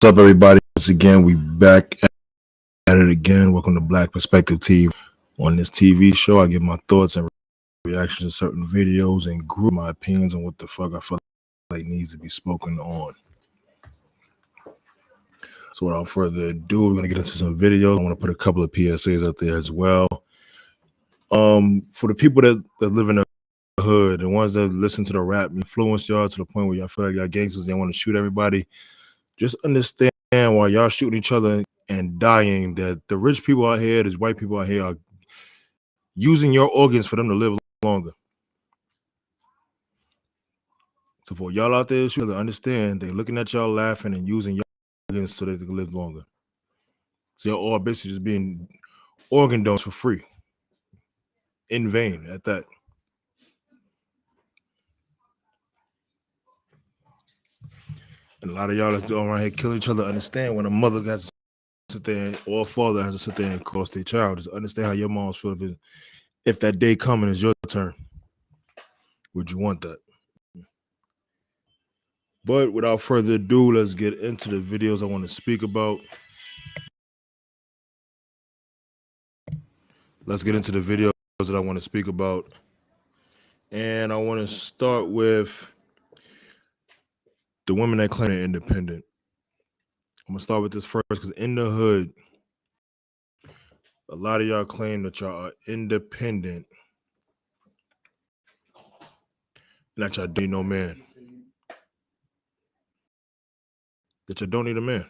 What's up, everybody? Once again, we back at it again. Welcome to Black Perspective TV. On this TV show, I give my thoughts and reactions to certain videos and group my opinions on what the fuck I feel like needs to be spoken on. So without further ado, we're gonna get into some videos. I want to put a couple of PSAs out there as well. For the people that live in the hood, the ones that listen to the rap, influence y'all to the point where y'all feel like y'all gangsters, they want to shoot everybody. Just understand while y'all shooting each other and dying that the rich people out here, these white people out here are using your organs for them to live longer. So for y'all out there, to understand they're looking at y'all laughing and using your organs so they can live longer. So y'all all basically just being organ donors for free. In vain at that. And a lot of y'all that's doing around here killing each other understand when a mother has to sit there or a father has to sit there and cross their child. Just understand how your moms feel if that day coming is your turn. Would you want that? But without further ado, let's get into the videos I want to speak about. Let's get into the videos that I want to speak about. And I want to start with the women that claim they're independent. I'm going to start with this first because in the hood, a lot of y'all claim that y'all are independent and that y'all don't need no man. That you don't need a man.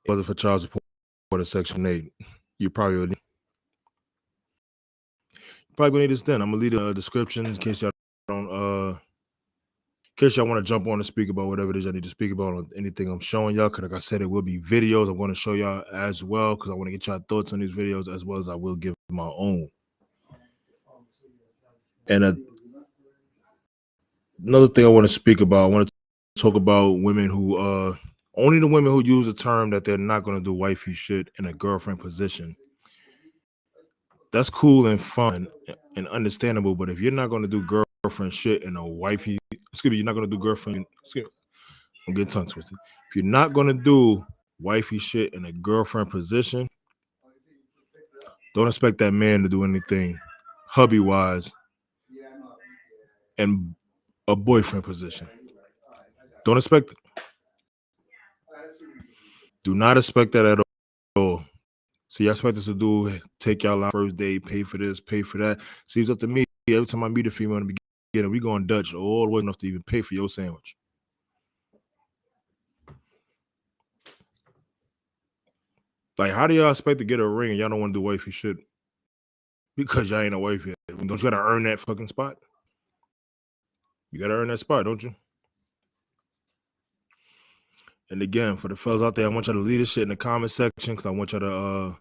Whether for child support or Section 8, you probably would gonna need this then. I'm gonna leave the description in case y'all don't in case y'all want to jump on and speak about whatever it is I need to speak about on anything I'm showing y'all. Cause like I said, it will be videos I'm going to show y'all as well. Cause I want to get y'all thoughts on these videos as well as I will give my own. And another thing I want to speak about, I want to talk about women who only the women who use the term that they're not going to do wifey shit in a girlfriend position. That's cool and fun and understandable, but if you're not going to do girlfriend shit in a wifey, you're not going to do girlfriend, I'm getting tongue twisted. If you're not going to do wifey shit in a girlfriend position, don't expect that man to do anything hubby-wise in a boyfriend position. Don't expect it. Do not expect that at all. See, I expect us to do, take y'all out first date, pay for this, pay for that. Seems up to me, every time I meet a female in the beginning, we going Dutch all the way enough to even pay for your sandwich. Like, how do y'all expect to get a ring and y'all don't want to do wifey shit? Because y'all ain't a wife yet. Don't you gotta earn that fucking spot? You gotta earn that spot, don't you? And again, for the fellas out there, I want y'all to leave this shit in the comment section because I want y'all to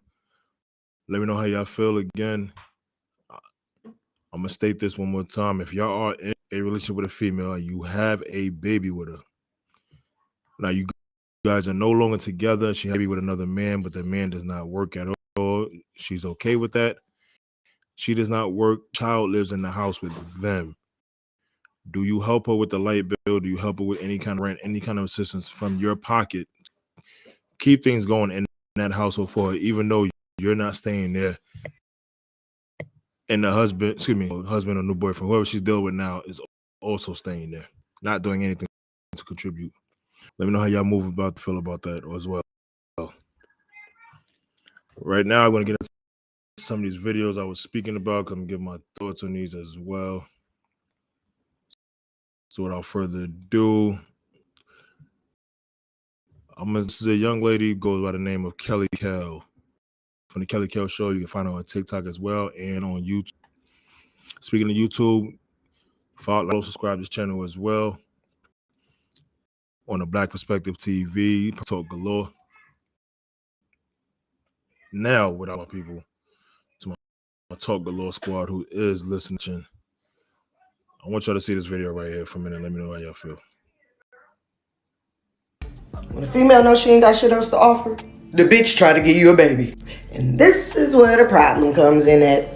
let me know how y'all feel again. I'm gonna state this one more time. If y'all are in a relationship with a female and you have a baby with her, now you guys are no longer together, she happy with another man, but the man does not work at all. She's okay with that. She does not work. Child lives in the house with them. Do you help her with the light bill? Do you help her with any kind of rent, any kind of assistance from your pocket? Keep things going in that household for her, even though you're not staying there. And the husband or new boyfriend, whoever she's dealing with now, is also staying there, not doing anything to contribute. Let me know how y'all feel about that as well. Right now, I'm going to get into some of these videos I was speaking about. I'm going to give my thoughts on these as well. So without further ado, this is a young lady who goes by the name of Kelly Kell. From the Kelly Kell Show, you can find her on TikTok as well and on YouTube. Speaking of YouTube, follow, subscribe to this channel as well. On the Black Perspective TV, talk galore. Now, without my people, to my Talk Galore squad who is listening, I want y'all to see this video right here for a minute. Let me know how y'all feel. When a female knows she ain't got shit else to offer, the bitch try to give you a baby. And this is where the problem comes in at.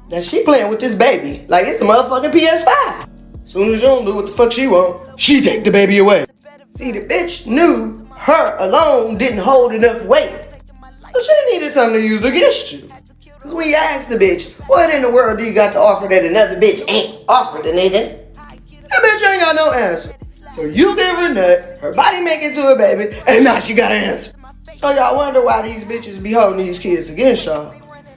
That she playing with this baby like it's a motherfucking PS5. Soon as you don't do what the fuck she want, she take the baby away. See, See, the bitch knew her alone didn't hold enough weight. So she needed something to use against you. Cause when you ask the bitch, what in the world do you got to offer that another bitch ain't offered a nigga? That bitch ain't got no answer. So you give her nut, her body make it to a baby, and now she got an answer. So y'all wonder why these bitches be holding these kids against y'all.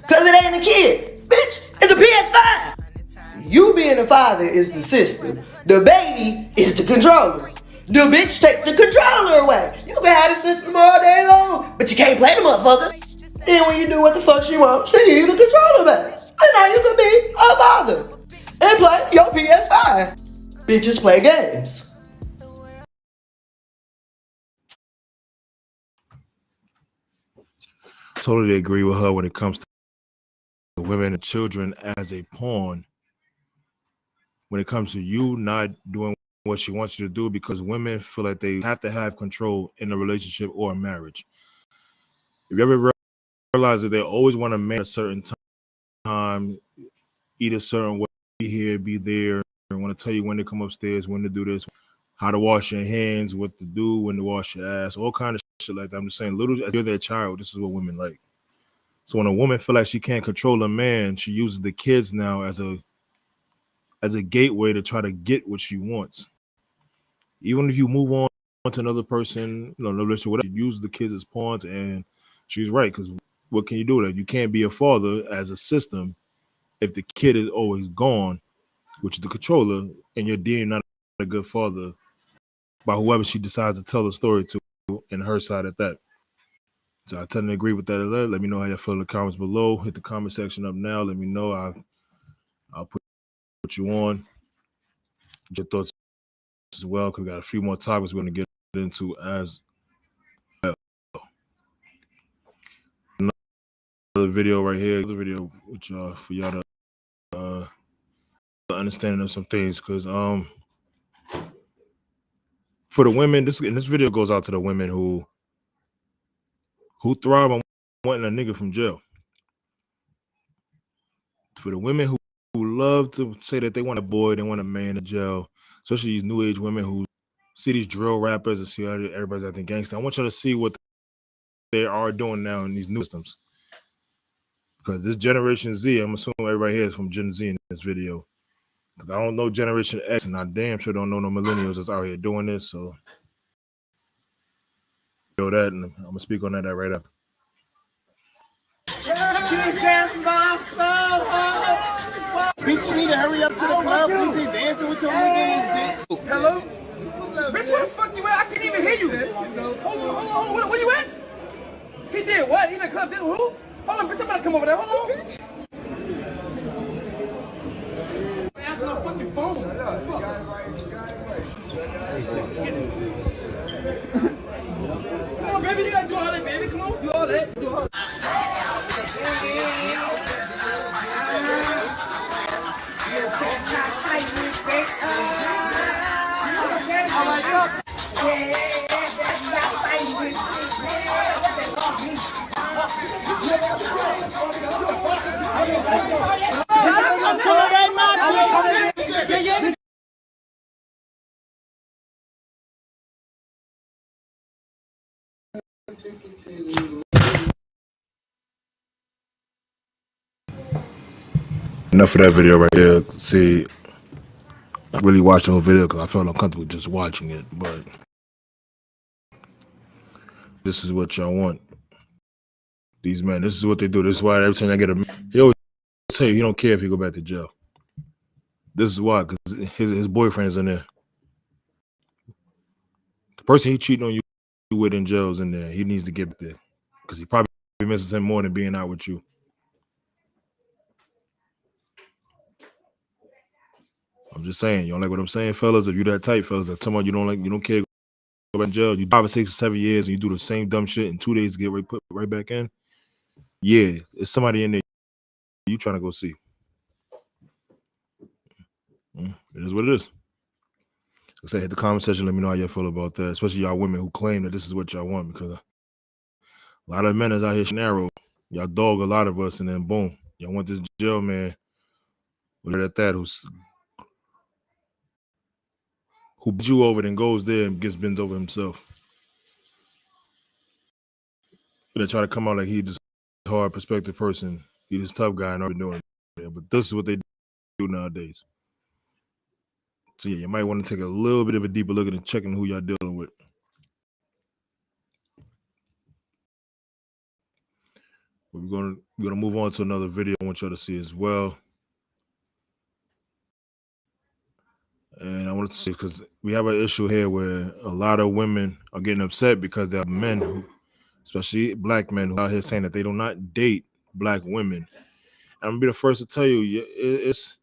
Cause it ain't a kid. Bitch, it's a PS5. See, you being a father is the system. The baby is the controller. The bitch take the controller away. You can have the system all day long, but you can't play the motherfucker. Then when you do what the fuck she wants, she give you the controller back. And now you can be a father and play your PS5. Bitches play games. Totally agree with her when it comes to women and children as a pawn. When it comes to you not doing what she wants you to do, because women feel like they have to have control in a relationship or a marriage. If you ever realize that they always want a man at a certain time, eat a certain way, be here, be there, and want to tell you when to come upstairs, when to do this, how to wash your hands, what to do, when to wash your ass, all kind of shit like that. I'm just saying, little as you're their child, this is what women like. So when a woman feel like she can't control a man, she uses the kids now as a gateway to try to get what she wants. Even if you move on to another person, no relationship, whatever, you use the kids as pawns, and she's right, because what can you do with that? You can't be a father as a system if the kid is always gone, which is the controller, and you're deemed not a good father by whoever she decides to tell the story to, and her side at that. So I tend to agree with that. Let me know how you feel in the comments below. Hit the comment section up now. Let me know. I'll put you on. Get your thoughts as well, because we got a few more topics we're going to get into as well. Another video right here. Another video which for y'all to understanding of some things, because for the women, this video goes out to the women who thrive on wanting a nigga from jail. For the women who love to say that they want a boy, they want a man in jail, especially these new age women who see these drill rappers and see how everybody's acting gangster. I want you to see what they are doing now in these new systems. Because this Generation Z, I'm assuming everybody here is from Gen Z in this video. Because I don't know Generation X, and I damn sure don't know no millennials that's out here doing this. So, know that, and I'm gonna speak on that right after. Bitch, you need to hurry up to the club. You be dancing with your nigga in this bitch. Hello? Bitch, where the fuck you at? I can't even hear you. Hold on. Where you at? He did what? He in the club did who? Hold on, bitch, I'm gonna come over there. Hold on, bitch. Answer no fucking phone. Come on, baby, you gotta do all that, baby. Come on, do all that. Do all that. Enough of that video right there. See, I really watched the whole video because I felt uncomfortable just watching it, but this is what y'all want. These men, this is what they do. This is why every time I get he always say he don't care if he go back to jail. This is why, because his boyfriend is in there. The person he cheating on you with in jail is in there. He needs to get back there because he probably misses him more than being out with you. I'm just saying, you don't like what I'm saying, fellas? If you that type, fellas, that someone you don't care, go back in jail, you 5 or 6 or 7 years and you do the same dumb shit in 2 days to get put right back in. Yeah, it's somebody in there you trying to go see. It is what it is. Like I said, hit the comment section. Let me know how y'all feel about that, especially y'all women who claim that this is what y'all want, because a lot of men is out here narrow. Y'all dog a lot of us, and then boom, y'all want this jail man. Look at that, who's who beat you over, then goes there and gets bent over himself. They try to come out like he this hard perspective person, he this tough guy and already doing it. But this is what they do nowadays. So yeah, you might want to take a little bit of a deeper look at and checking who y'all dealing with. We're gonna move on to another video I want y'all to see as well. And I want to see, because we have an issue here where a lot of women are getting upset because there are men who, especially black men, who are out here saying that they do not date black women. I'm gonna be the first to tell you, it's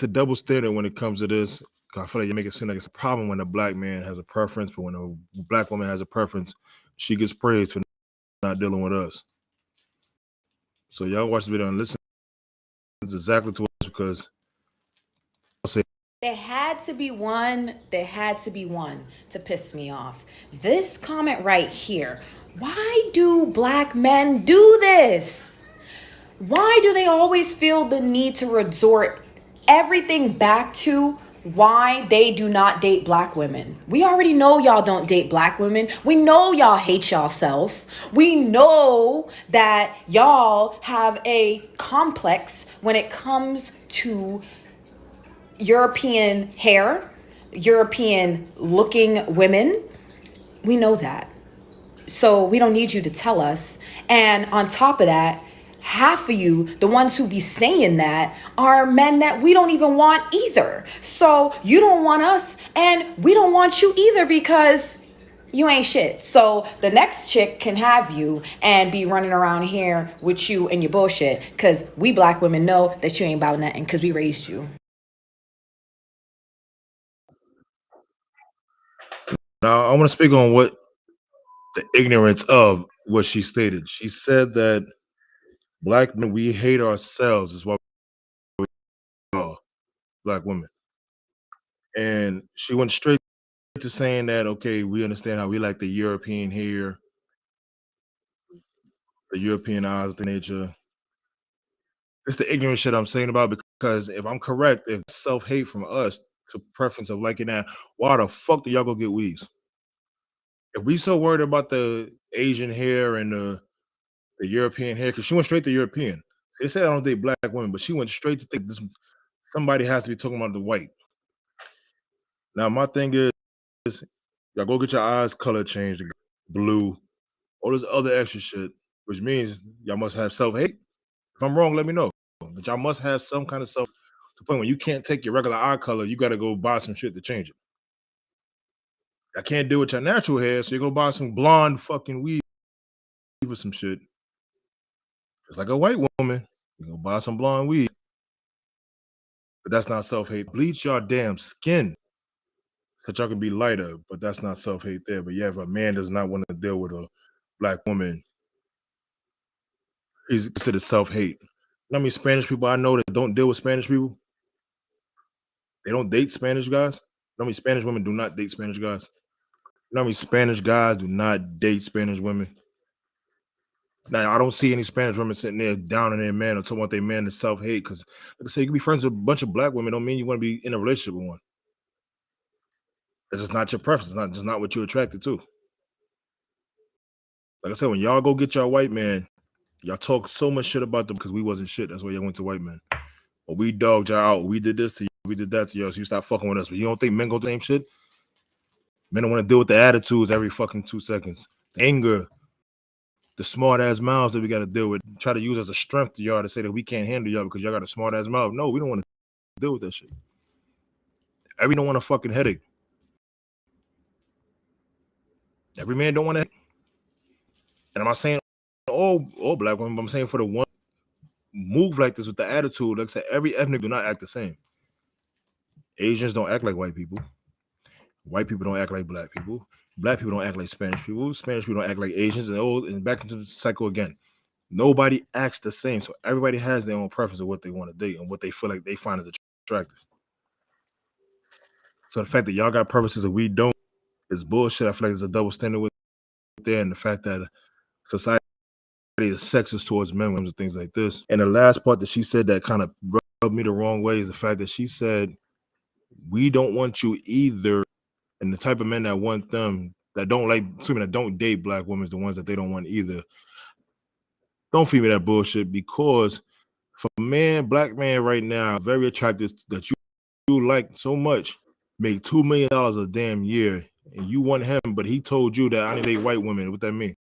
a double standard when it comes to this. I feel like you make it seem like it's a problem when a black man has a preference, but when a black woman has a preference, she gets praised for not dealing with us. So y'all watch the video and listen exactly to us, because I'll say there had to be one to piss me off. This comment right here. Why do black men do this? Why do they always feel the need to resort everything back to why they do not date black women? We already know y'all don't date black women. We know y'all hate y'allself. We know that y'all have a complex when it comes to European hair, European looking women. We know that. So we don't need you to tell us. And on top of that, half of you, the ones who be saying that, are men that we don't even want either. So you don't want us and we don't want you either, because you ain't shit. So the next chick can have you and be running around here with you and your bullshit, because we black women know that you ain't about nothing, because we raised you. Now, I want to speak on what the ignorance of what she stated. She said that black men, we hate ourselves, is why we are black women. And she went straight to saying that, okay, we understand how we like the European hair, the European eyes, the nature. It's the ignorant shit I'm saying about, because if I'm correct, if self-hate from us to preference of liking that, why the fuck do y'all go get weaves? If we so worried about the Asian hair and the European hair, because she went straight to European. They said I don't date black women, but she went straight to think this, somebody has to be talking about the white. Now, my thing is, y'all go get your eyes color changed to blue, all this other extra shit, which means y'all must have self-hate. If I'm wrong, let me know. But y'all must have some kind of self, to the point when you can't take your regular eye color, you got to go buy some shit to change it. I can't deal with your natural hair, so you go buy some blonde fucking weave or some shit. Just like a white woman, you go buy some blonde weave. But that's not self-hate. Bleach your damn skin so y'all can be lighter, but that's not self-hate there. But yeah, if a man does not want to deal with a black woman, he's considered self-hate. You know how many Spanish people I know that don't deal with Spanish people? They don't date Spanish guys. You know how many Spanish women do not date Spanish guys? You know how many Spanish guys do not date Spanish women? Now, I don't see any Spanish women sitting there down on their man or talking about their man to self-hate, because, like I say, you can be friends with a bunch of black women, don't mean you want to be in a relationship with one. That's just not your preference. It's just not what you're attracted to. Like I said, when y'all go get y'all white man, y'all talk so much shit about them because we wasn't shit. That's why y'all went to white men. Or we dogged y'all out. We did this to you. We did that to y'all. So you stop fucking with us. But you don't think men go the same shit? Men don't want to deal with the attitudes every fucking 2 seconds. The anger, the smart ass mouths that we got to deal with. Try to use as a strength to y'all to say that we can't handle y'all because y'all got a smart ass mouth. No, we don't want to deal with that shit. Every don't want a fucking headache. Every man don't want to. And I'm not saying all black women, but I'm saying for the one move like this with the attitude, like I said, every ethnic do not act the same. Asians don't act like white people. White people don't act like black people. Black people don't act like Spanish people. Spanish people don't act like Asians. And back into the cycle again. Nobody acts the same. So everybody has their own preference of what they want to date and what they feel like they find as attractive. So the fact that y'all got preferences that we don't is bullshit. I feel like there's a double standard with there, and the fact that society is sexist towards men and things like this. And the last part that she said that kind of rubbed me the wrong way is the fact that she said We don't want you either. And the type of men that want them, that don't like, women that don't date black women, is the ones that they don't want either. Don't feed me that bullshit, because for a man, black man right now, very attractive, that you like so much, make $2 million a damn year, and you want him, but he told you that I need to date white women. What that mean?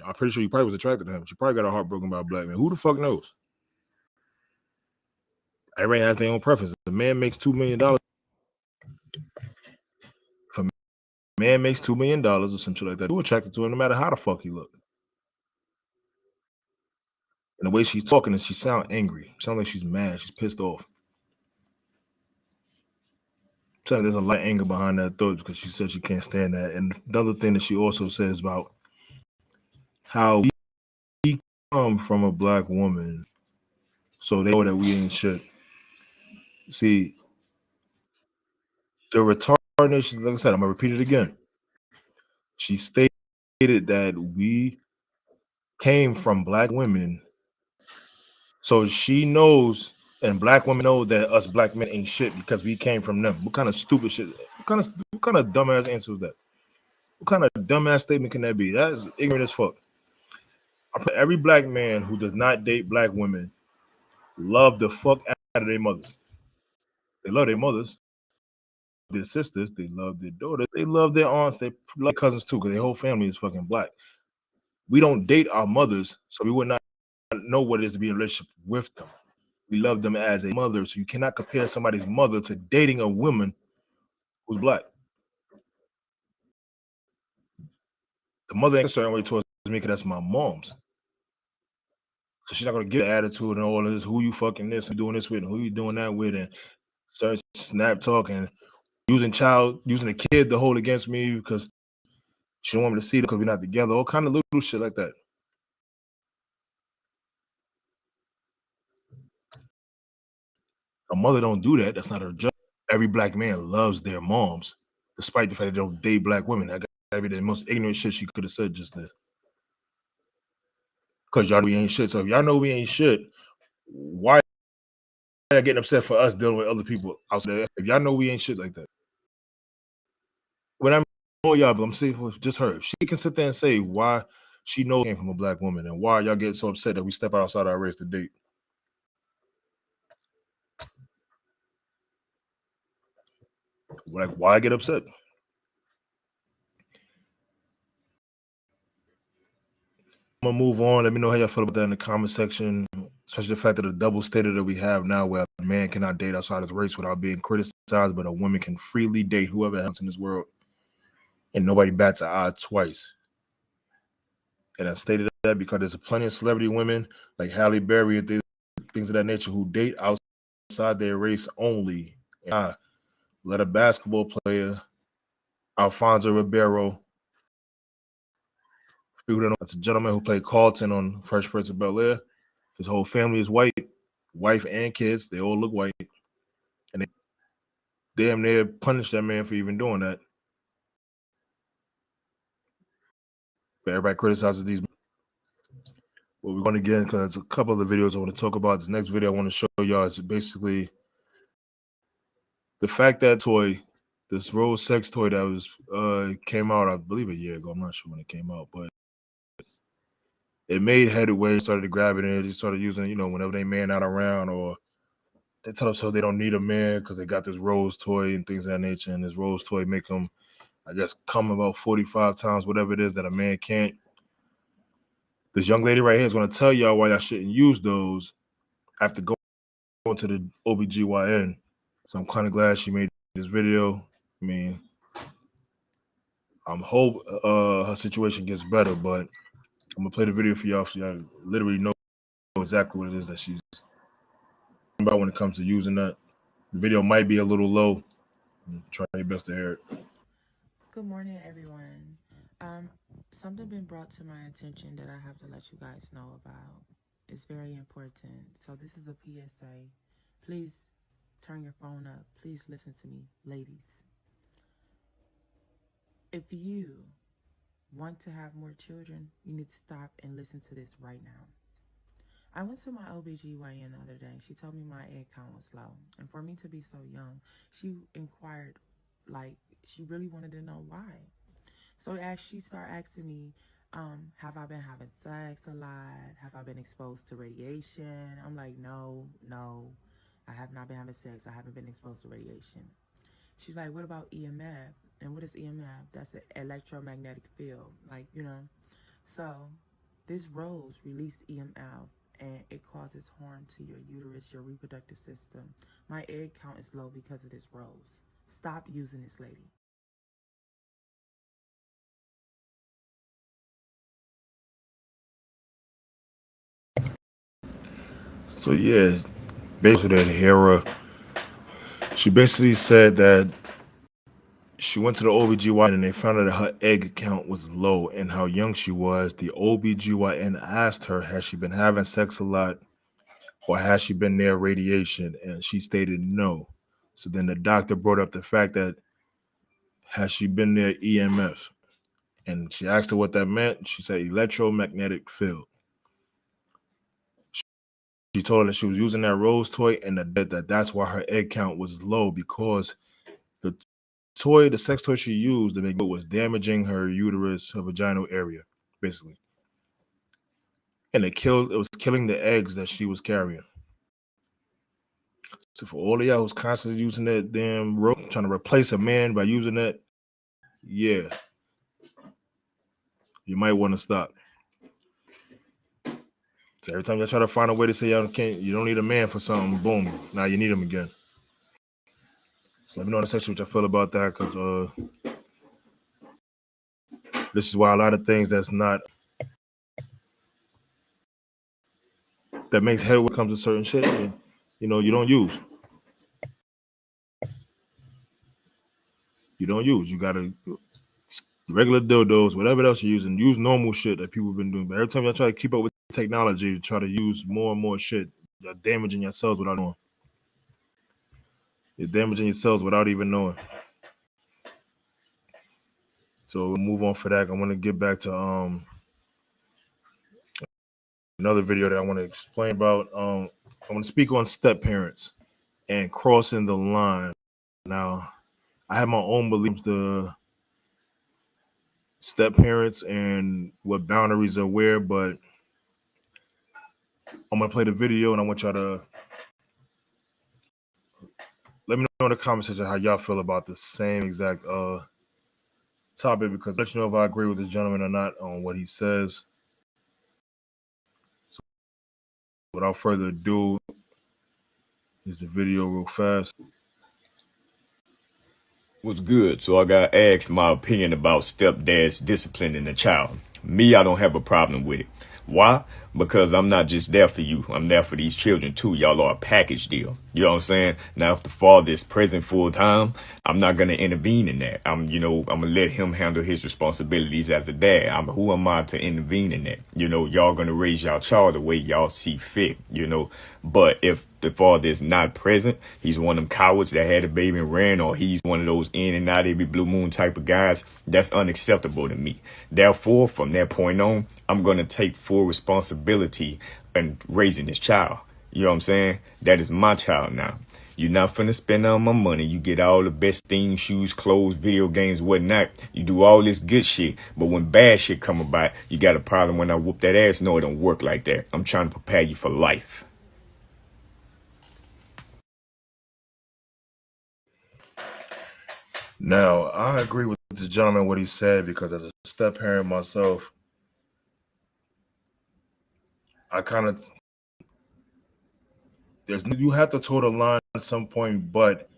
I'm pretty sure you probably was attracted to him. She probably got her heart broken by a black man. Who the fuck knows? Everybody has their own preference. If a man makes $2 million, if a man makes $2 million or some shit like that, you're attracted to him no matter how the fuck he look. And the way she's talking, is she sound angry. Sound like she's mad. She's pissed off. So there's a lot of anger behind that thought, because she said she can't stand that. And the other thing that she also says about how we come from a black woman, so they know that we ain't shit. See, the retardation, like I said, I'm gonna repeat it again. She stated that we came from black women, so she knows, and black women know that us black men ain't shit because we came from them. What kind of stupid shit? What kind of dumbass answer is that? What kind of dumbass statement can that be? That is ignorant as fuck. Every black man who does not date black women love the fuck out of their mothers. They love their mothers, their sisters, they love their daughters, they love their aunts, they love cousins too, because their whole family is fucking black. We don't date our mothers, so we would not know what it is to be in a relationship with them. We love them as a mother, so you cannot compare somebody's mother to dating a woman who's black. The mother ain't a certain way towards me because that's my mom's. So she's not gonna get an attitude and all of this. Who you fucking this? Who doing this with? And who you doing that with? And start snap talking, using the kid to hold against me because she don't want me to see it because we're not together. All kind of little shit like that. A mother don't do that. That's not her job. Every black man loves their moms, despite the fact that they don't date black women. That gotta be the most ignorant shit she could have said just there. Because y'all know we ain't shit. So if y'all know we ain't shit, why are y'all getting upset for us dealing with other people outside there? If y'all know we ain't shit like that. When I'm all y'all, but I'm saying for just her. She can sit there and say why she knows came from a black woman and why y'all get so upset that we step outside our race to date. Like, why get upset? I'm gonna move on. Let me know how y'all feel about that in the comment section, especially the fact that the double standard that we have now, where a man cannot date outside his race without being criticized, but a woman can freely date whoever else in this world, and nobody bats an eye twice. And I stated that because there's plenty of celebrity women like Halle Berry and things of that nature who date outside their race only. And I let a basketball player, Alfonso Ribeiro, that's a gentleman who played Carlton on Fresh Prince of Bel-Air. His whole family is white, wife and kids. They all look white. And they damn near punished that man for even doing that. But everybody criticizes these. Well, we're going to get, because a couple of the videos I want to talk about. This next video I want to show y'all is basically the fact that this rose sex toy that was came out, I believe, a year ago. I'm not sure when it came out, but it made headway. Started to grab it and they started using it, whenever they man out around, or they tell themselves they don't need a man because they got this rose toy and things of that nature. And this rose toy make them, I guess, come about 45 times, whatever it is that a man can't. This young lady right here is going to tell y'all why y'all shouldn't use those after going to the OBGYN. So I'm kind of glad she made this video. I mean, I'm hope her situation gets better, but I'm gonna play the video for y'all so y'all literally know exactly what it is that she's about when it comes to using that. The video might be a little low. Try your best to hear it. Good morning, everyone. Something been brought to my attention that I have to let you guys know about. It's very important. So this is a PSA. Please turn your phone up. Please listen to me, ladies. If you want to have more children, you need to stop and listen to this right now. I went to my OBGYN the other day. She told me my egg count was low. And for me to be so young, she inquired, like, she really wanted to know why. So as she started asking me, have I been having sex a lot? Have I been exposed to radiation? I'm like, no, I have not been having sex. I haven't been exposed to radiation. She's like, what about EMF? And what is EMF? That's an electromagnetic field. Like, So this rose released EMF and it causes harm to your uterus, your reproductive system. My egg count is low because of this rose. Stop using this, lady. So yeah, basically that Hera, she basically said that she went to the OBGYN and they found out that her egg count was low and how young she was. The OBGYN asked her, has she been having sex a lot or has she been near radiation? And she stated no. So then the doctor brought up the fact that has she been near EMF? And she asked her what that meant. She said electromagnetic field. She told her that she was using that rose toy and that's why her egg count was low because the the sex toy she used to make it was damaging her uterus, her vaginal area, basically. And it was killing the eggs that she was carrying. So for all of y'all who's constantly using that damn rope, trying to replace a man by using that, yeah, you might want to stop. So every time y'all try to find a way to say y'all can't, you don't need a man for something, boom, now you need him again. So let me know in the section what y'all feel about that, because this is why a lot of things that makes head when it comes to certain shit, and, you don't use. You don't use. You gotta regular dildos, whatever else you're using, use normal shit that people have been doing. But every time y'all try to keep up with technology, try to use more and more shit, you're damaging yourselves without knowing. You're damaging yourselves without even knowing. So we'll move on for that. I want to get back to another video that I want to explain about. I want to speak on step parents and crossing the line. Now, I have my own beliefs, the step parents and what boundaries are where, but I'm gonna play the video and I want y'all to let me know in the comment section how y'all feel about the same exact topic, because I'll let you know if I agree with this gentleman or not on what he says. So without further ado, here's the video real fast. Was good. So I got asked my opinion about stepdads disciplining the child. Me, I don't have a problem with it. Why? Because I'm not just there for you. I'm there for these children too. Y'all are a package deal. You know what I'm saying? Now, if the father is present full time, I'm not going to intervene in that. I'm going to let him handle his responsibilities as a dad. Who am I to intervene in that? Y'all going to raise y'all child the way y'all see fit, But if the father is not present, he's one of them cowards that had a baby and ran, or he's one of those in and out every blue moon type of guys, that's unacceptable to me. Therefore, from that point on, I'm going to take full responsibility in raising this child. You know what I'm saying? That is my child now. You're not finna spend all my money. You get all the best things, shoes, clothes, video games, whatnot. You do all this good shit. But when bad shit come about, you got a problem when I whoop that ass. No, it don't work like that. I'm trying to prepare you for life. Now, I agree with this gentleman what he said, because as a step parent myself, I kind of you have to toe the line at some point, but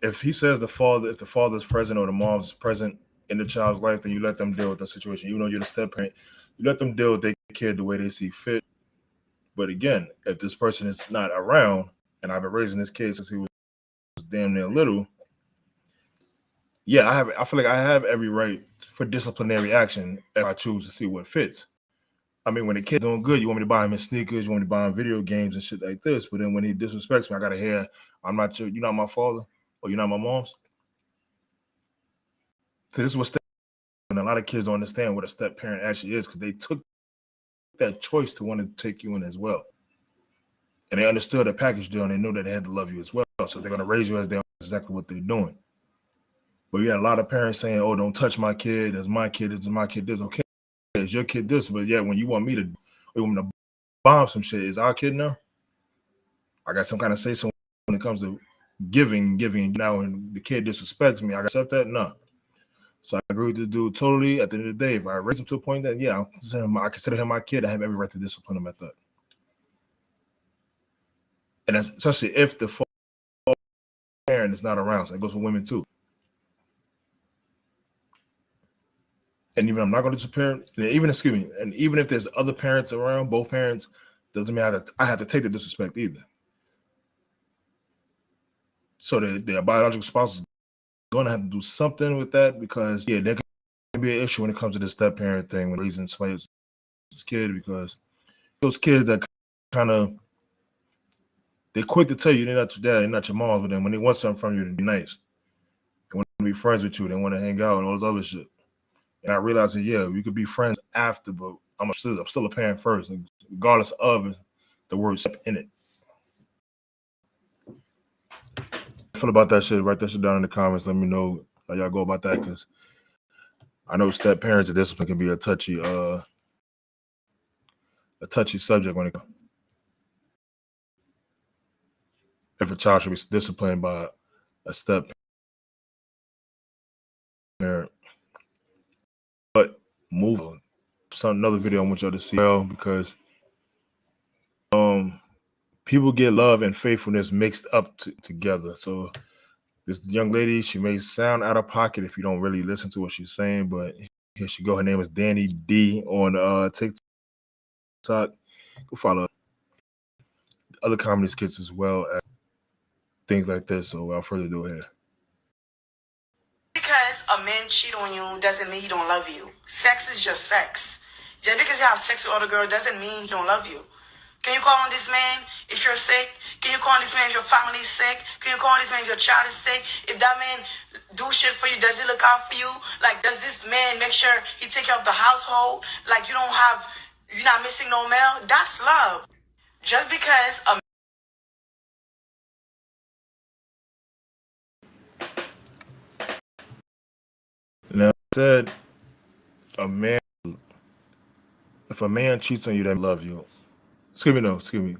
if he says if the father is present or the mom's present in the child's life, then you let them deal with the situation. Even though you're the step parent, you let them deal with their kid the way they see fit. But again, if this person is not around, and I've been raising this kid since he was damn near little, yeah, I feel like I have every right for disciplinary action if I choose to see what fits. I mean, when the kid's doing good, you want me to buy him his sneakers, you want me to buy him video games and shit like this. But then when he disrespects me, I gotta hear, I'm not you're not my father, or you're not my mom's. So this is what step, and a lot of kids don't understand what a step parent actually is, because they took that choice to want to take you in as well. And they understood the package deal and they knew that they had to love you as well. So they're going to raise you as they are exactly what they're doing. But you got a lot of parents saying, oh, don't touch my kid. That's my kid. This is my kid. This. Okay, it's your kid this. But yeah, when you want me to bomb some shit, is our kid now? I got some kind of say so when it comes to giving now, and the kid disrespects me. I accept that? No. So I agree with this dude totally. At the end of the day, if I raise him to a point that, yeah, I consider him my kid, I have every right to discipline him at that. And that's especially if the parent is not around. So it goes for women too. And even I'm not going to disparent, even and even if there's other parents around, both parents, doesn't mean I have to take the disrespect either. So the biological spouse is going to have to do something with that, because yeah, there can be an issue when it comes to the step parent thing when raising somebody's kid, because those kids that kind of, they're quick to tell you they're not your dad, they're not your mom, but then when they want something from you, to be nice, they want to be friends with you, they want to hang out and all this other shit. And I realized that, yeah, we could be friends after, but I'm still a parent first, regardless of the word step in it. I feel about that shit. Write that shit down in the comments. Let me know how y'all go about that, because I know step parents and discipline can be a touchy subject when it comes. If a child should be disciplined by a step parent. But move on. Another video I want y'all to see, because people get love and faithfulness mixed up together. So this young lady, she may sound out of pocket if you don't really listen to what she's saying, but here she go. Her name is Danny D on TikTok. Go follow other comedy skits as well as things like this. So without further ado, here. Because a man cheat on you doesn't mean he don't love you. Sex is just sex. Just because you have sex with other girl doesn't mean he don't love you. Can you call on this man if you're sick? Can you call on this man if your family is sick? Can you call on this man if your child is sick? If that man do shit for you, does he look out for you? Like, does this man make sure he take care of the household? Like, you're not missing no mail? That's love. Just because a Now, said if a man cheats on you, they love you. Excuse me.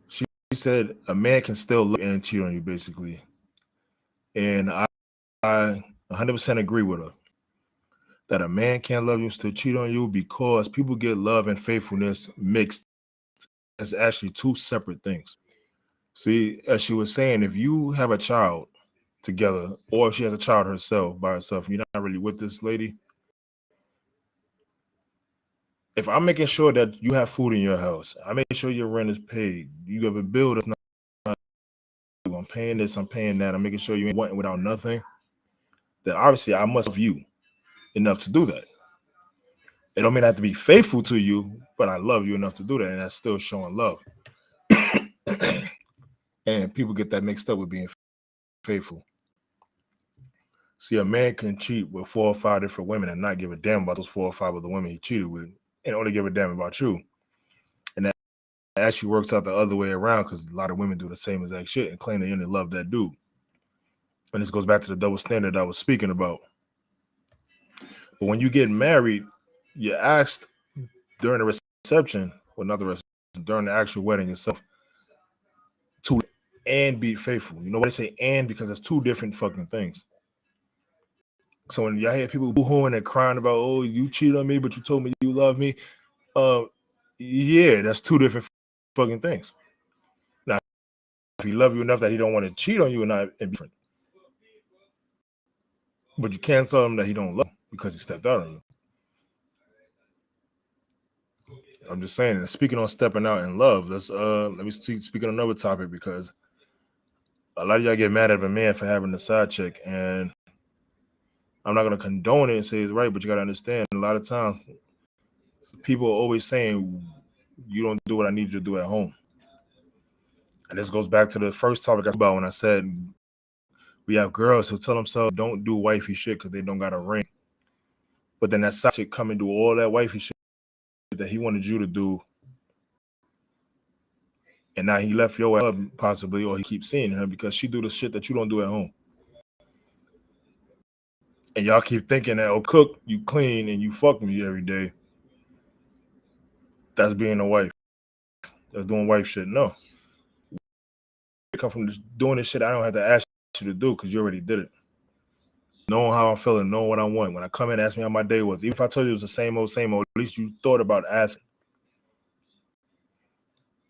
She said a man can still love and cheat on you, basically. And I 100% agree with her that a man can't love you and still cheat on you, because people get love and faithfulness mixed. It's actually two separate things. See, as she was saying, if you have a child together, or if she has a child by herself, you're not really with this lady. If I'm making sure that you have food in your house, I make sure your rent is paid, you have a bill that's not, I'm paying this, I'm paying that, I'm making sure you ain't wanting without nothing, then obviously I must love you enough to do that. It don't mean I have to be faithful to you, but I love you enough to do that, and that's still showing love. And people get that mixed up with being faithful. See, a man can cheat with 4 or 5 different women and not give a damn about those 4 or 5 of the women he cheated with, and only give a damn about you. And that actually works out the other way around, because a lot of women do the same exact shit and claim they only love that dude. And this goes back to the double standard I was speaking about. But when you get married, you're asked during the reception, well, not the reception, during the actual wedding itself, to and be faithful. You know why they say and? Because that's 2 different fucking things. So when y'all hear people boo-hooing and crying about, oh, you cheated on me, but you told me you love me, yeah, that's 2 different fucking things. Now, if he love you enough that he don't want to cheat on you, and not be different. But you can't tell him that he don't love you because he stepped out on you. I'm just saying, and speaking on stepping out in love, let me speak on another topic, because a lot of y'all get mad at a man for having a side chick, and I'm not going to condone it and say it's right, but you got to understand, a lot of times people are always saying you don't do what I need you to do at home. And this goes back to the first topic I talked about when I said we have girls who tell themselves don't do wifey shit because they don't got a ring. But then that side chick come and do all that wifey shit that he wanted you to do, and now he left your ass possibly, or he keeps seeing her because she do the shit that you don't do at home. And y'all keep thinking that, oh, cook, you clean, and you fuck me every day. That's being a wife. That's doing wife shit. No. I come from doing this shit I don't have to ask you to do because you already did it. Knowing how I'm feeling, knowing what I want. When I come in, ask me how my day was. Even if I told you it was the same old, at least you thought about asking.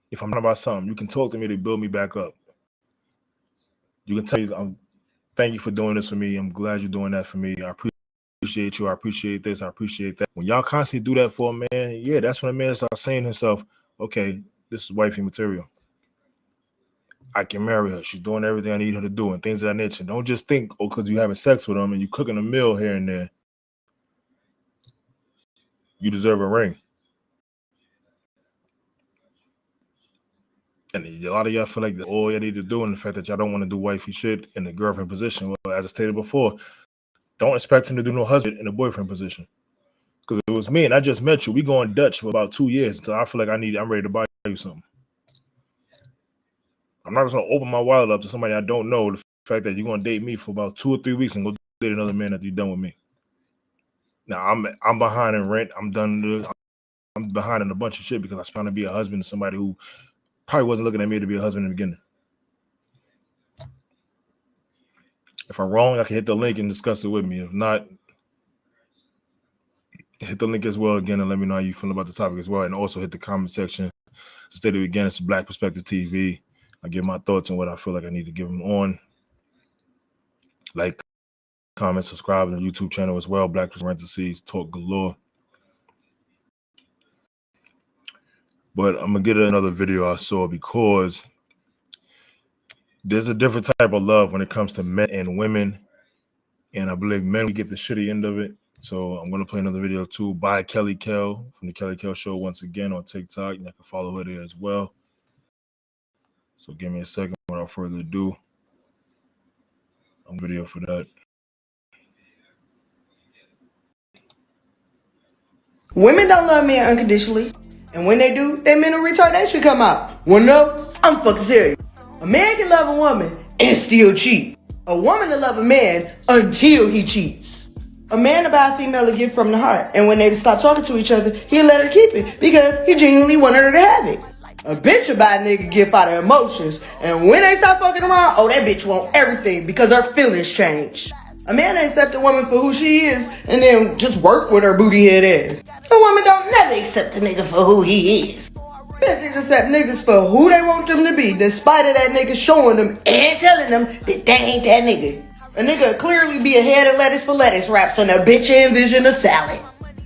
If I'm not about something, you can talk to me to build me back up. You can tell me, thank you for doing this for me. I'm glad you're doing that for me. I appreciate you. I appreciate this. I appreciate that. When y'all constantly do that for a man, yeah, that's when a man starts saying to himself, okay, this is wifey material. I can marry her. She's doing everything I need her to do and things of that nature. Don't just think, oh, because you're having sex with them and you're cooking a meal here and there, you deserve a ring. And a lot of y'all feel like all you need to do, and the fact that y'all don't want to do wifey shit in the girlfriend position. Well, as I stated before, don't expect him to do no husband in the boyfriend position. Because it was me and I just met you. We going Dutch for about 2 years until I feel like I'm ready to buy you something. I'm not just gonna open my wallet up to somebody I don't know. The fact that you're gonna date me for about 2 or 3 weeks and go date another man after you're done with me. Now I'm behind in rent. I'm behind in a bunch of shit because I was trying to be a husband to somebody who probably wasn't looking at me to be a husband in the beginning. If I'm wrong, I can hit the link and discuss it with me. If not, hit the link as well again and let me know how you feel about the topic as well. And also hit the comment section. Stated again, it's Black Perspective TV. I give my thoughts on what I feel like I need to give them on. Like, comment, subscribe to the YouTube channel as well. Black Parentheses Talk Galore. But I'm going to get another video I saw because there's a different type of love when it comes to men and women. And I believe men, we get the shitty end of it. So I'm going to play another video too by Kelly Kell from the Kelly Kell Show once again on TikTok. And I can follow her there as well. So give me a second without further ado. I'm video for that. Women don't love men unconditionally. And when they do, their mental retardation come out. Wanna know? I'm fucking serious. A man can love a woman and still cheat. A woman can love a man until he cheats. A man will buy a female a gift from the heart, and when they stop talking to each other, he'll let her keep it because he genuinely wanted her to have it. A bitch will buy a nigga a gift out of emotions, and when they stop fucking around, oh, that bitch want everything because her feelings change. A man will accept a woman for who she is and then just work with her booty head ass. A woman don't never accept a nigga for who he is. Bitches accept niggas for who they want them to be, despite of that nigga showing them and telling them that they ain't that nigga. A nigga clearly be a head of lettuce for lettuce wraps and a bitch envision a salad.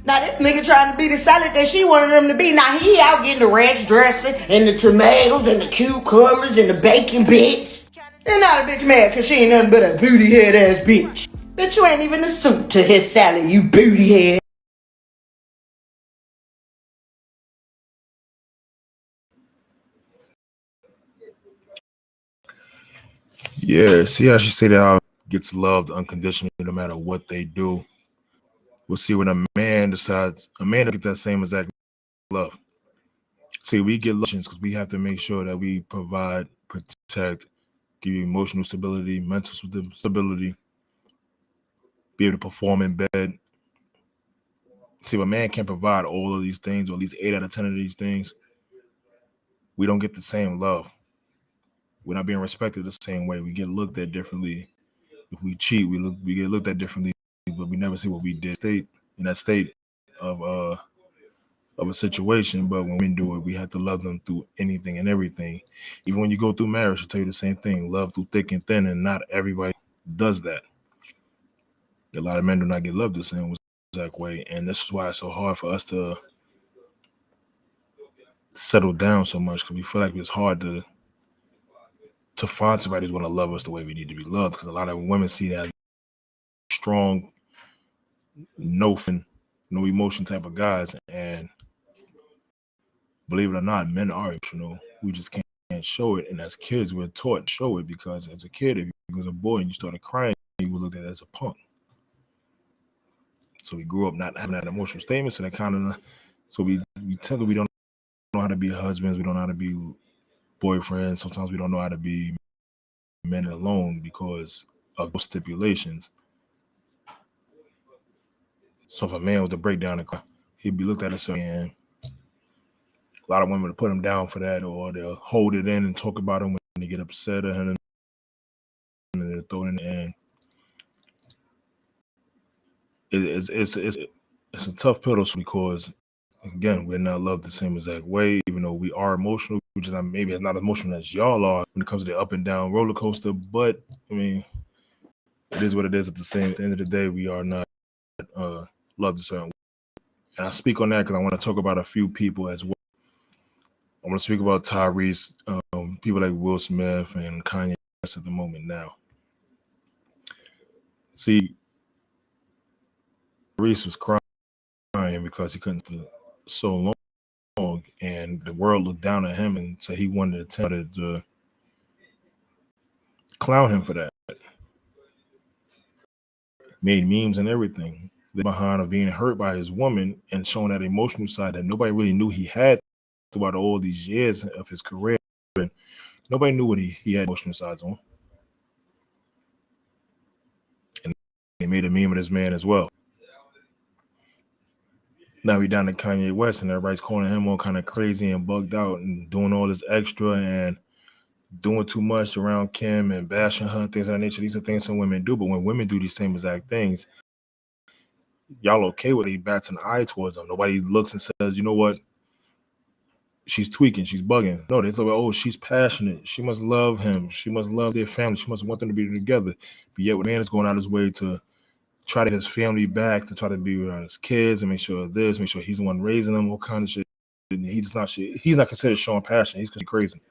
Now this nigga trying to be the salad that she wanted him to be. Now he out getting the ranch dressing and the tomatoes and the cucumbers and the bacon bits. And now the bitch mad cause she ain't nothing but a booty head ass bitch. Bitch, you ain't even a suit to his salad, you booty head. Yeah, see how she stated how gets loved unconditionally no matter what they do. We'll see when a man decides, a man to get that same exact love. See, we get love because we have to make sure that we provide, protect, give you emotional stability, mental stability, be able to perform in bed. See, if a man can't provide all of these things, or at least 8 out of 10 of these things, we don't get the same love. We're not being respected the same way. We get looked at differently. If we cheat, we get looked at differently, but we never see what we did. State in that state of a situation. But when we do it, we have to love them through anything and everything. Even when you go through marriage, I'll tell you the same thing: love through thick and thin, and not everybody does that. A lot of men do not get loved the same exact way, and this is why it's so hard for us to settle down so much, because we feel like it's hard to find somebody who's going to love us the way we need to be loved, because a lot of women see that strong, no emotion type of guys, and believe it or not, men are emotional. We just can't show it, and as kids, we're taught to show it, because as a kid, if you was a boy and you started crying, you were looked at as a punk. So we grew up not having that emotional statement, so that kind of So we tell we don't know how to be husbands. We don't know how to be boyfriends. Sometimes we don't know how to be men alone because of those stipulations. So if a man was to break down the car, he'd be looked at as a man. A lot of women would put him down for that, or they'll hold it in and talk about him when they get upset at him, and they'll throw it in the end. It's a tough pill because again, we're not loved the same exact way, even though we are emotional, which is maybe it's not as emotional as y'all are when it comes to the up and down roller coaster. But I mean, it is what it is. At the end of the day, we are not loved a certain way. And I speak on that because I want to talk about a few people as well. I want to speak about Tyrese, people like Will Smith and Kanye West at the moment now. See, Tyrese was crying because he couldn't so long, and the world looked down at him and said he wanted to clown him for that. Made memes and everything behind of being hurt by his woman and showing that emotional side that nobody really knew he had throughout all these years of his career. And nobody knew what he had emotional sides on. And they made a meme of this man as well. Now we down to Kanye West and everybody's calling him all kind of crazy and bugged out and doing all this extra and doing too much around Kim and bashing her, things of that nature. These are things some women do, but when women do these same exact things, y'all okay with it? He bats an eye towards them. Nobody looks and says, you know what? She's tweaking, she's bugging. No, they say, oh, she's passionate. She must love him. She must love their family. She must want them to be together. But yet, when man is going out his way to try to get his family back, to try to be around his kids and make sure he's the one raising them, all kind of shit. And he's not considered showing passion. He's crazy.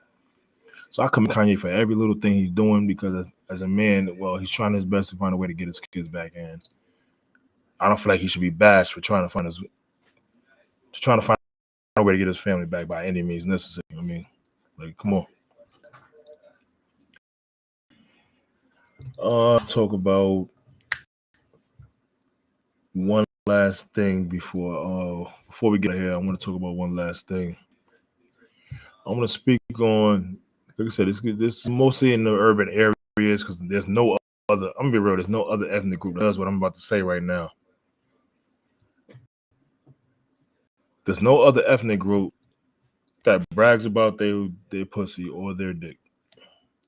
So I commend Kanye for every little thing he's doing because as a man, well, he's trying his best to find a way to get his kids back in. I don't feel like he should be bashed for trying to find a way to get his family back by any means necessary. I mean, like, come on. Talk about one last thing before we get here. I want to talk about one last thing. I want to speak on, like I said, this is mostly in the urban areas because there's no other. I'm gonna be real. There's no other ethnic group that does what I'm about to say right now. There's no other ethnic group that brags about their pussy or their dick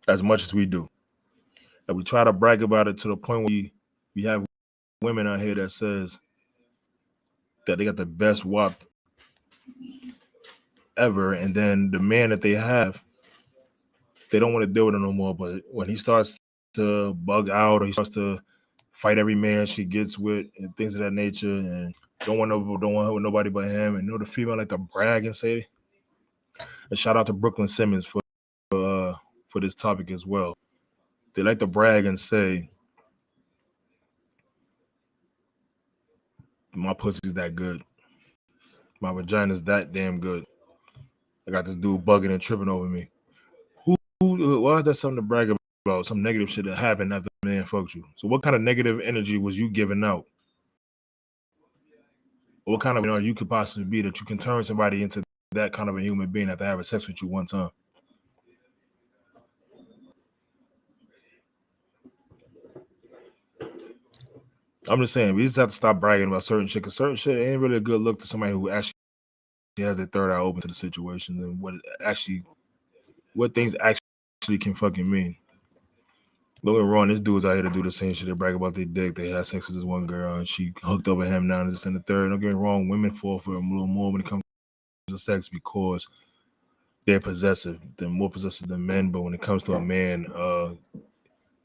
as much as we do. And we try to brag about it to the point where we have women out here that says that they got the best WAP ever, and then the man that they have, they don't want to deal with it no more. But when he starts to bug out or he starts to fight every man she gets with and things of that nature, and don't want her with nobody but him, and the female like to brag and say. And shout out to Brooklyn Simmons for this topic as well. They like to brag and say, my pussy's that good. My vagina's that damn good. I got this dude bugging and tripping over me. Why is that something to brag about? Some negative shit that happened after the man fucked you. So what kind of negative energy was you giving out? What kind of you could possibly be that you can turn somebody into that kind of a human being after having sex with you one time? I'm just saying, we just have to stop bragging about certain shit, because certain shit ain't really a good look to somebody who actually has their third eye open to the situation and what things actually can fucking mean. Don't get me wrong, this dude's out here to do the same shit. They brag about their dick. They had sex with this one girl and she hooked up with him now and this and the third. Don't get me wrong, women fall for him a little more when it comes to sex because they're possessive. They're more possessive than men, but when it comes to a man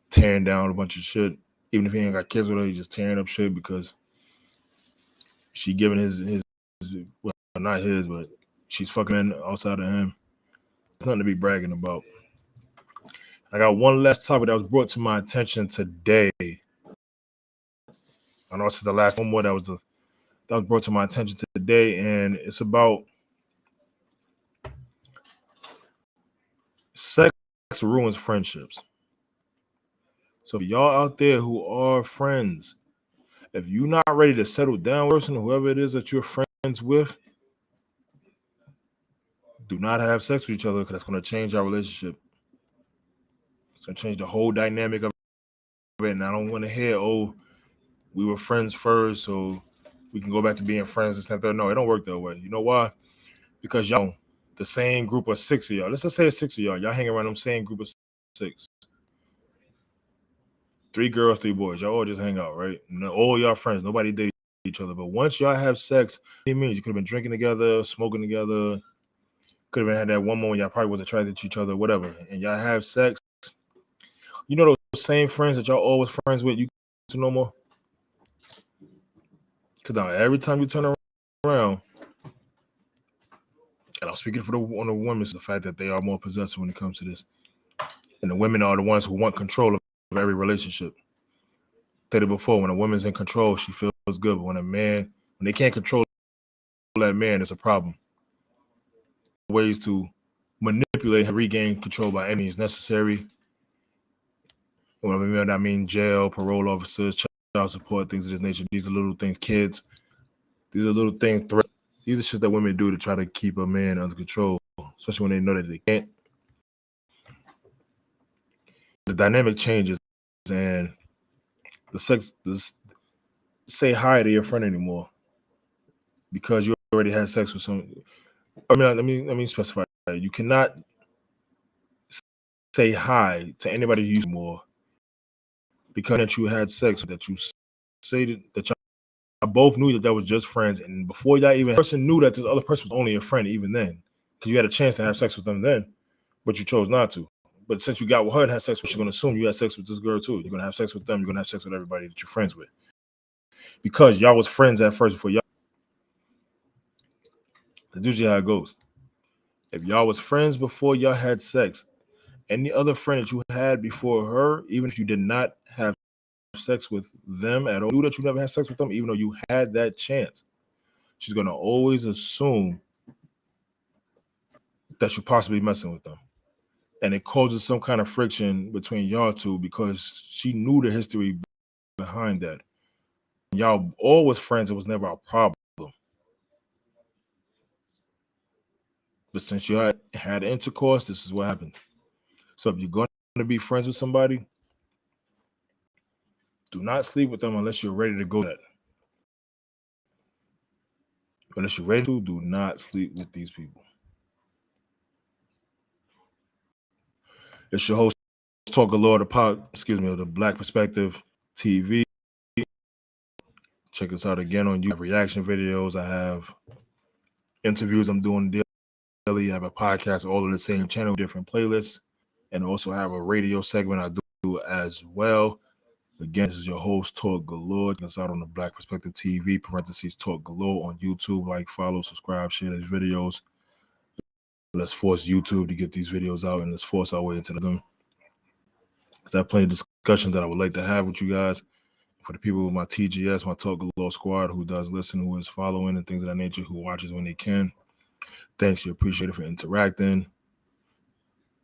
tearing down a bunch of shit, even if he ain't got kids with her, he's just tearing up shit because she giving his well, not his, but she's fucking men outside of him. There's nothing to be bragging about. I got one last topic that was brought to my attention today. I know it's the last one more that was brought to my attention today, and it's about sex ruins friendships. So if y'all out there who are friends, if you're not ready to settle down with person, whoever it is that you're friends with, Do not have sex with each other because that's going to change our relationship. It's going to change the whole dynamic of it. And I don't want to hear, oh, we were friends first, so we can go back to being friends and stuff. No, it don't work that way. You know why? Because y'all, the same group of 6 of y'all, let's just say it's 6 of y'all hang around them same group of 6. 3 girls, 3 boys. Y'all all just hang out, right? And all y'all friends. Nobody date each other. But once y'all have sex, it means you could have been drinking together, smoking together. Could have been had that one moment y'all probably was attracted to each other, whatever. And y'all have sex. You know those same friends that y'all always friends with, you no more? Because now every time you turn around, and I'm speaking for on the women, is the fact that they are more possessive when it comes to this. And the women are the ones who want control of every relationship. I said it before, when a woman's in control, she feels good. But when they can't control that man, it's a problem. Ways to manipulate and regain control by any means necessary. When I mean jail, parole officers, child support, things of this nature. These are little things, kids. These are little things, threats. These are shit that women do to try to keep a man under control, especially when they know that they can't. The dynamic changes, and the sex say hi to your friend anymore because you already had sex with some. I mean, let me specify. You cannot say hi to anybody you use more because that you had sex, that you say that y'all both knew that was just friends, and before y'all even person knew that this other person was only a friend, even then, because you had a chance to have sex with them then, but you chose not to. But since you got with her and had sex, you're gonna assume you had sex with this girl too. You're gonna have sex with them. You're gonna have sex with everybody that you're friends with, because y'all was friends at first before y'all. That's usually how it goes. If y'all was friends before y'all had sex, any other friend that you had before her, even if you did not have sex with them at all, knew that you never had sex with them, even though you had that chance, she's gonna always assume that you're possibly messing with them. And it causes some kind of friction between y'all two because she knew the history behind that. Y'all always friends, it was never a problem. But since you had intercourse, this is what happened. So if you're going to be friends with somebody, do not sleep with them unless you're ready to go that. Unless you're ready to, do not sleep with these people. It's your host, Talk Galore, the Black Perspective TV. Check us out again on YouTube. Reaction videos. I have interviews I'm doing daily. I have a podcast, all of the same channel, different playlists, and also have a radio segment I do as well. Again, this is your host, Talk Galore. Check us out on the Black Perspective TV, Talk Galore on YouTube. Like, follow, subscribe, share these videos. Let's force YouTube to get these videos out, and let's force our way into them. I have plenty of discussions that I would like to have with you guys. For the people with my TGS, my Talk Galore squad, who does listen, who is following, and things of that nature, who watches when they can. Thanks, you appreciate it for interacting.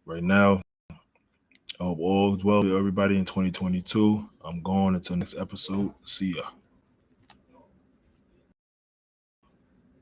Right now, I hope all is well with everybody in 2022. I'm going until next episode. See ya.